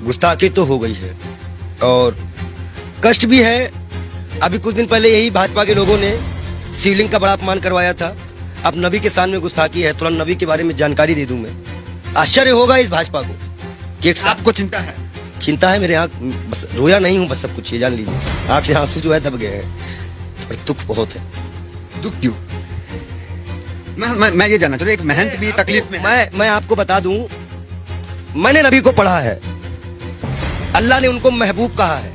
गुस्ताखी तो हो गई है और कष्ट भी है। अभी कुछ दिन पहले यही भाजपा के लोगों ने शिवलिंग का बड़ा अपमान करवाया था। अब नबी के सामने गुस्ताखी है, थोड़ा नबी के बारे में जानकारी दे दूं मैं। आश्चर्य होगा इस भाजपा को कि एक आपको चिंता है? चिंता है, मेरे आंख बस रोया नहीं हूं, बस सब कुछ ये जान लीजिए। आंख से आंसू जो है दब गए हैं और दुख बहुत है। दुख क्यों? मैं ये जानना चाह रहा हूं, एक महंत भी तकलीफ में है। मैं आपको बता दूं, मैंने नबी को पढ़ा है, अल्लाह ने उनको महबूब कहा है।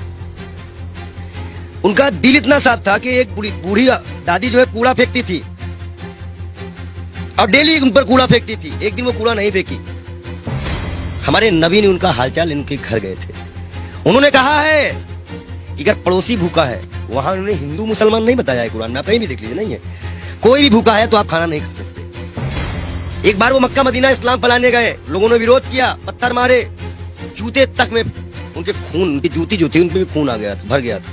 उनका दिल इतना साफ था कि एक बूढ़ी दादी जो है कूड़ा फेंकती थी और डेली उन पर कूड़ा फेंकती थी। एक दिन वो कूड़ा नहीं फेंकी। हमारे नबी ने उनका हालचाल इनके घर गए थे। उन्होंने कहा है कि अगर पड़ोसी भूखा है, वहां उन्होंने हिंदू मुसलमान नहीं बताया है कुरान में, आप कहीं भी देख लीजिए, नहीं है। कोई भी भूखा है तो आप खाना नहीं खा सकते। एक बार वो मक्का मदीना इस्लाम फैलाने गए, लोगों ने विरोध किया, पत्थर मारे, जूते तक में उनके खून, उनकी जूती जो थी उनपे भी खून आ गया था, भर गया था।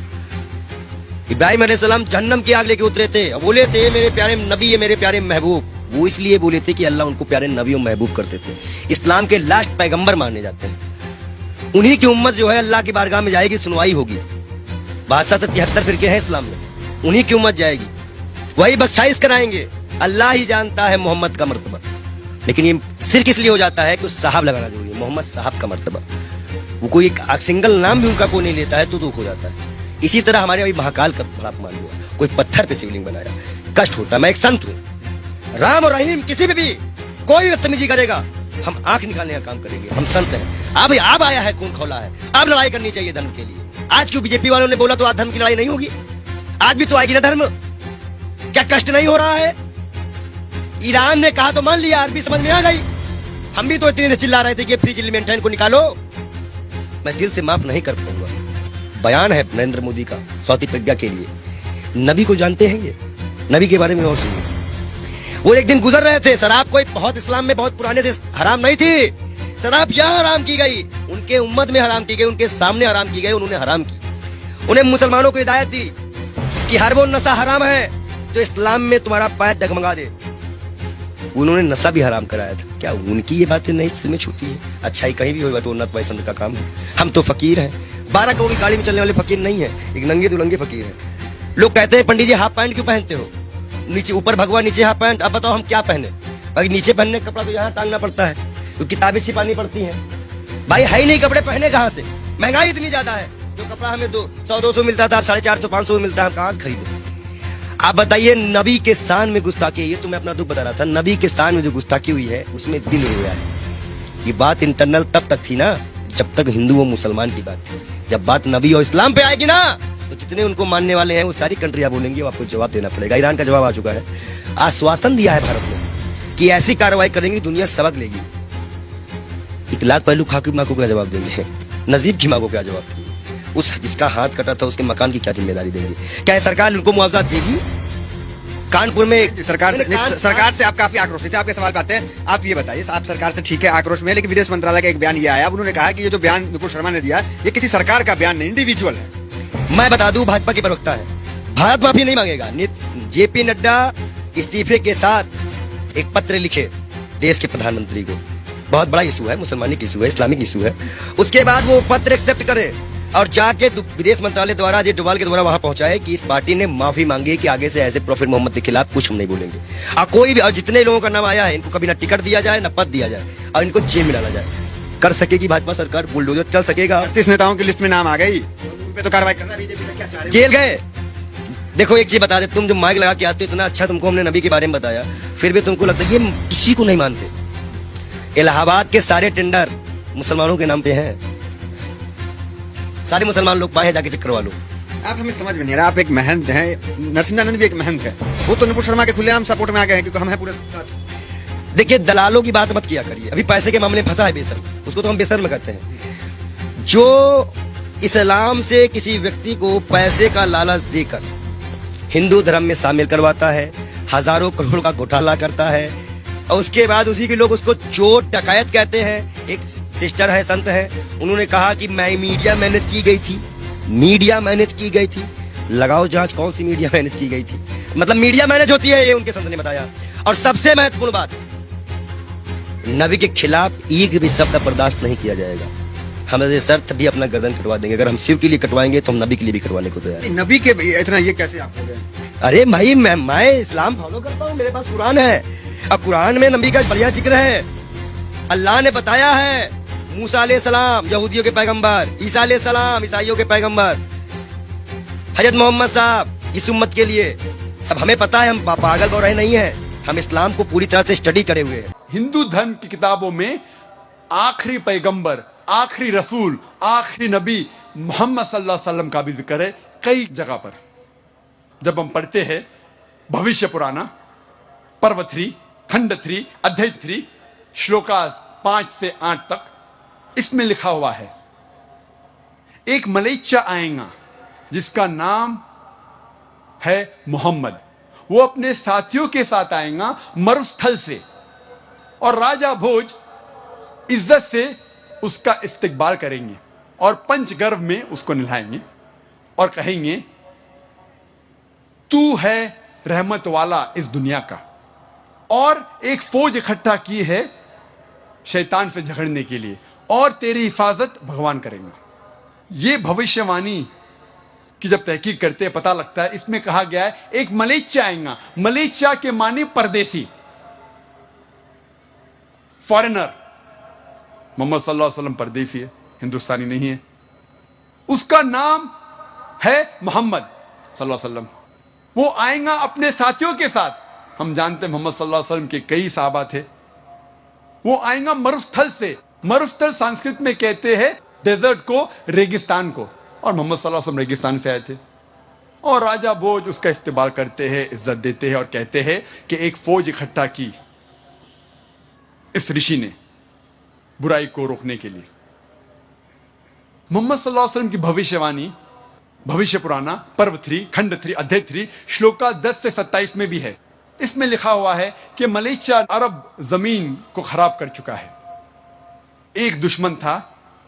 इब्राहिम अलैहिस्सलाम जहन्नम की आग लेके उतरे थे, बोले थे मेरे प्यारे नबी है, मेरे प्यारे महबूब। वो इसलिए बोले थे कि अल्लाह उनको प्यारे नबी और महबूब करते थे। इस्लाम के लास्ट पैगंबर माने जाते हैं। उन्हीं की उम्मत जो है अल्लाह की बारगाह में जाएगी, सुनवाई होगी। 72 फिरके हैं इस्लाम में, उन्हीं की उम्मत जाएगी, वही बख्शाइश कराएंगे। अल्लाह ही जानता है मोहम्मद का मर्तबा, लेकिन ये सिर्फ इसलिए हो जाता है कि उस साहब लगाना जरूरी है, मोहम्मद साहब का मर्तबा। वो कोई एक सिंगल नाम भी उनका कोई नहीं लेता है तो दुख हो जाता है। इसी तरह हमारे अभी महाकाल का बड़ा अपमान हुआ, कोई पत्थर पे शिवलिंग बनाया, कष्ट होता है। मैं एक संत हूँ, राम और रहीम किसी भी कोई बदतमीजी करेगा, हम आंख निकालने का काम करेंगे। हम संत हैं। अब आया है, खून खौला है, अब लड़ाई करनी चाहिए धर्म के लिए। आज क्यों बीजेपी वालों ने बोला तो आज धर्म की लड़ाई नहीं होगी? आज भी तो आएगी ना धर्म। क्या कष्ट नहीं हो रहा है? ईरान ने कहा तो मान लिया, अरबी समझ में आ गई। हम भी तो इतने चिल्ला रहे थे कि फ्री चिल्ली को निकालो। मैं दिल से माफ नहीं कर पाऊंगा। बयान है नरेंद्र मोदी का सौती प्रज्ञा के लिए। नबी को जानते हैं ये, नबी के बारे में और सुनिए। वो एक दिन गुजर रहे थे, शराब कोई बहुत इस्लाम में बहुत पुराने से हराम नहीं थी। शराब यहाँ हराम की गई, उनके उम्मत में हराम की गई, उनके सामने हराम की गई, उन्होंने हराम की। उन्हें मुसलमानों को हिदायत दी कि हर वो नशा हराम है जो इस्लाम में तुम्हारा पैर डगमगा दे। उन्होंने नशा भी हराम कराया था। क्या उनकी ये बातें नहीं दिल में छूती है? अच्छाई कहीं भी हो, तो उन्नत वैष्णव का काम है। हम तो फकीर हैं, 12 करोड़ की गाड़ी में चलने वाले फकीर नहीं है, एक नंगे दुलंगे फकीर हैं। लोग कहते हैं पंडित जी हाफ पैंट क्यों पहनते हो? नीचे ऊपर भगवा, नीचे हाफ पैंट। अब बताओ हम क्या पहने? भाई नीचे पहनने का कपड़ा तो यहाँ टांगना पड़ता है, तो किताबें छिपानी पड़ती हैं। भाई है ही नहीं कपड़े, पहने कहाँ से? महंगाई इतनी ज्यादा है, जो कपड़ा हमें 100-200 मिलता था, अब 450-500 मिलता है, हम कहाँ से खरीदे? आप बताइए, नबी के शान में गुस्ताखी, ये तो मैं अपना दुख बता रहा था। नबी के शान में जो गुस्ताखी हुई है उसमें दिल रोया है। ये बात इंटरनल तब तक थी ना जब तक हिंदू और मुसलमान की बात थी। जब बात नबी और इस्लाम पे आएगी ना, तो जितने उनको मानने वाले हैं वो सारी कंट्रियां बोलेंगे, आपको जवाब देना पड़ेगा। ईरान का जवाब आ चुका है, आश्वासन दिया है भारत ने कि ऐसी कार्रवाई करेंगी, दुनिया सबक लेगी। इकलाक पहलू खा की माँ को क्या जवाब देंगे? नजीब की माँ को क्या जवाब देंगे? उस जिसका हाथ कटा था उसके मकान की क्या जिम्मेदारी देंगे? क्या सरकार उनको मुआवजा देगी? कानपुर में सरकार से आप काफी आक्रोश थे। आपके सवाल पे आते हैं। आप ये बताइए, आप सरकार से ठीक है आक्रोश में, लेकिन विदेश मंत्रालय का एक बयान ये आया, उन्होंने कहा कि ये जो बयान नुपुर शर्मा ने दिया ये किसी सरकार का बयान नहीं, इंडिविजुअल है। मैं बता दूं, भाजपा के प्रवक्ता है, भारत माफी नहीं मांगेगा। जेपी नड्डा इस्तीफे के साथ एक पत्र लिखे देश के प्रधानमंत्री को। बहुत बड़ा इशू है, मुसलमानिक इशू है, इस्लामिक इशू है। उसके बाद वो पत्र एक्सेप्ट करे और जाके विदेश मंत्रालय द्वारा अजय डोभाल के द्वारा वहां पहुंचाए कि इस पार्टी ने माफी मांगी है कि आगे से ऐसे प्रॉफिट मोहम्मद के खिलाफ कुछ हम नहीं बोलेंगे। और कोई भी, और जितने लोगों का नाम आया है, इनको कभी ना टिकट दिया जाए, ना पद दिया जाए, और इनको जेल में डाला जाए। कर सकेगी भाजपा सरकार, बुलडोजर चल सकेगा। 38 नेताओं की लिस्ट में नाम आ गई, उन पे तो कार्रवाई करना बीजेपी का क्या चाह रही है? जेल गए। देखो एक चीज बता दे, तुम जो माइक लगा के आते हो, इतना अच्छा तुमको हमने नबी के बारे में बताया, फिर भी तुमको लगता है ये किसी को नहीं मानते। इलाहाबाद के सारे टेंडर मुसलमानों के नाम पे हैं, सारे मुसलमान लोग पाए, जाके चेक करवा लो। आप हमें समझ में नहीं रहा, आप एक महंत हैं, नरसिंहानंद भी एक महंत है, वो तो नुपुर शर्मा के खुलेआम सपोर्ट में आ गए हैं क्योंकि हम हैं पूरे साथ। देखिए, दलालों की बात मत किया करिए। अभी पैसे के मामले में फंसा है बेशर्म, उसको तो हम बेशर्म कहते हैं। जो इस्लाम से किसी व्यक्ति को पैसे का लालच देकर हिंदू धर्म में शामिल करवाता है, हजारों करोड़ का घोटाला करता है, और उसके बाद उसी के लोग उसको चोर डकैत कहते हैं। एक सिस्टर है, संत है, उन्होंने कहा कि मैं मीडिया मैनेज की गई थी, मीडिया मैनेज की गई थी। लगाओ जांच, कौन सी मीडिया मैनेज की गई थी? मतलब मीडिया मैनेज होती है, ये उनके संत ने बताया। और सबसे महत्वपूर्ण बात, नबी के खिलाफ एक भी शब्द बर्दाश्त नहीं किया जाएगा। हम ये शर्त भी अपना गर्दन कटवा देंगे। अगर हम शिव के लिए कटवाएंगे तो हम नबी के लिए भी कटवाने को तैयार हैं। नबी के इतना ये कैसे आप हो गए? अरे भाई मैं इस्लाम फॉलो करता हूँ, मेरे पास कुरान है। अब कुरान में नबी का बढ़िया जिक्र है। अल्लाह ने बताया है मूसा अलैहिस्सलाम यहूदियों के पैगंबर, ईसा अलैहिस्सलाम ईसाइयों के पैगंबर, हजरत मोहम्मद साहब इस उम्मत के लिए। सब हमें पता है, हम पागल बौराहे नहीं है, हम इस्लाम को पूरी तरह से स्टडी करे हुए हैं। हिंदू धर्म की किताबों में आखिरी पैगंबर, आखिरी रसूल, आखिरी नबी मोहम्मद सल्लल्लाहु अलैहि वसल्लम का भी जिक्र है कई जगह पर। जब हम पढ़ते हैं भविष्य पुराना पर्व 3 खंड 3 अध्याय 3 श्लोकास 5 से 8 तक, इसमें लिखा हुआ है एक मलेच्चा आएगा जिसका नाम है मोहम्मद। वो अपने साथियों के साथ आएगा मरुस्थल से, और राजा भोज इज्जत से उसका इस्तकबाल करेंगे और पंचगर्भ में उसको नहलाएंगे और कहेंगे तू है रहमत वाला इस दुनिया का। और एक फौज इकट्ठा की है शैतान से झगड़ने के लिए, और तेरी हिफाजत भगवान करेंगे। ये भविष्यवाणी कि जब तहकीक करते हैं पता लगता है, इसमें कहा गया है एक मलेच्चा आएगा। मलेच्चा के माने परदेसी, फॉरेनर। मोहम्मद सल्लल्लाहु अलैहि वसल्लम परदेसी है, हिंदुस्तानी नहीं है। उसका नाम है मोहम्मद सल्लल्लाहु अलैहि वसल्लम। वो आएगा अपने साथियों के साथ। हम जानते हैं मोहम्मद सल्लल्लाहु अलैहि वसल्लम के कई सहाबा थे। वो आएगा मरुस्थल से। मरुस्थल संस्कृत में कहते हैं डेजर्ट को, रेगिस्तान को, और मोहम्मद सल्लल्लाहु अलैहि वसल्लम रेगिस्तान से आए थे। और राजा भोज उसका इस्तेमाल करते हैं, इज्जत देते हैं और कहते हैं कि एक फौज इकट्ठा की इस ऋषि ने बुराई को रोकने के लिए। मोहम्मद सल्लल्लाहु अलैहि वसल्लम की भविष्यवाणी भविष्य पुराना पर्व 3 खंड 3 अध्याय 3 श्लोका 10 से 27 में भी है। इसमें लिखा हुआ है कि मलेच्चा अरब जमीन को खराब कर चुका है। एक दुश्मन था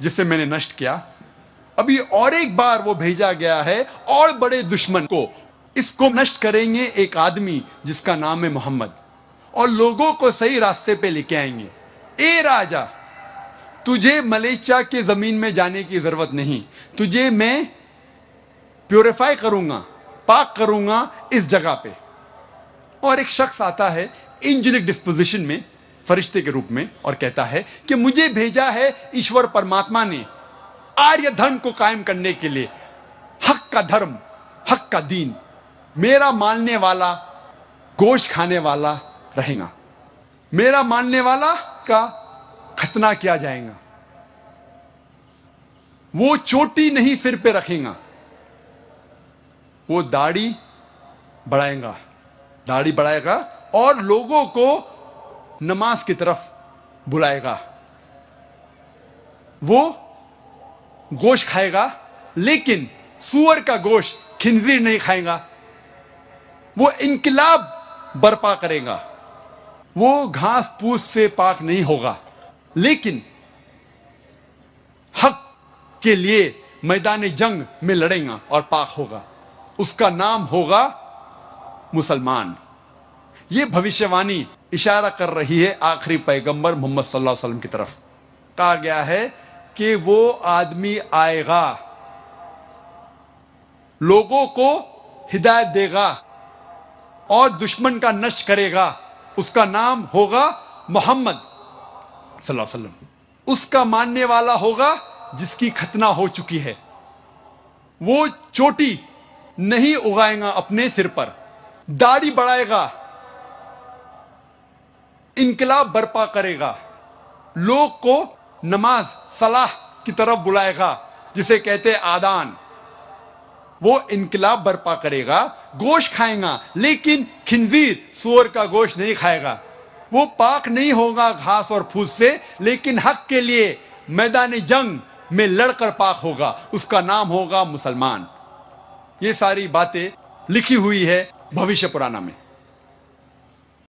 जिसे मैंने नष्ट किया, अभी और एक बार वो भेजा गया है और बड़े दुश्मन को। इसको नष्ट करेंगे एक आदमी जिसका नाम है मोहम्मद, और लोगों को सही रास्ते पे लेके आएंगे। ए राजा, तुझे मलेच्चा के जमीन में जाने की जरूरत नहीं, तुझे मैं प्योरीफाई करूंगा, पाक करूंगा इस जगह पे। और एक शख्स आता है एंजेलिक डिस्पोजिशन में, फरिश्ते के रूप में, और कहता है कि मुझे भेजा है ईश्वर परमात्मा ने आर्य धर्म को कायम करने के लिए, हक का धर्म, हक का दीन। मेरा मानने वाला गोश्त खाने वाला रहेगा, मेरा मानने वाला का खतना किया जाएगा। वो चोटी नहीं सिर पे रखेगा, वो दाढ़ी बढ़ाएगा, दाढ़ी बढ़ाएगा और लोगों को नमाज की तरफ बुलाएगा। वो गोश्त खाएगा, लेकिन सूअर का गोश्त, खिंजीर नहीं खाएगा। वो इनकलाब बर्पा करेगा। वो घास फूस से पाक नहीं होगा, लेकिन हक के लिए मैदान जंग में लड़ेगा और पाक होगा। उसका नाम होगा मुसलमान। यह भविष्यवाणी इशारा कर रही है आखिरी पैगंबर मोहम्मद सल्लल्लाहु अलैहि वसल्लम की तरफ। कहा गया है कि वो आदमी आएगा, लोगों को हिदायत देगा और दुश्मन का नष्ट करेगा। उसका नाम होगा मोहम्मद सल्लल्लाहु अलैहि वसल्लम। उसका मानने वाला होगा जिसकी खतना हो चुकी है। वो चोटी नहीं उगाएगा अपने सिर पर, दाढ़ी बढ़ाएगा, इनकलाब बर्पा करेगा, लोग को नमाज सलाह की तरफ बुलाएगा, जिसे कहते हैं आदान। वो इनकलाब बर्पा करेगा, गोश्त खाएगा, लेकिन खिंजीर सूअर का गोश्त नहीं खाएगा। वो पाक नहीं होगा घास और फूस से, लेकिन हक के लिए मैदान जंग में लड़कर पाक होगा। उसका नाम होगा मुसलमान। ये सारी बातें लिखी हुई है भविष्य पुराना में।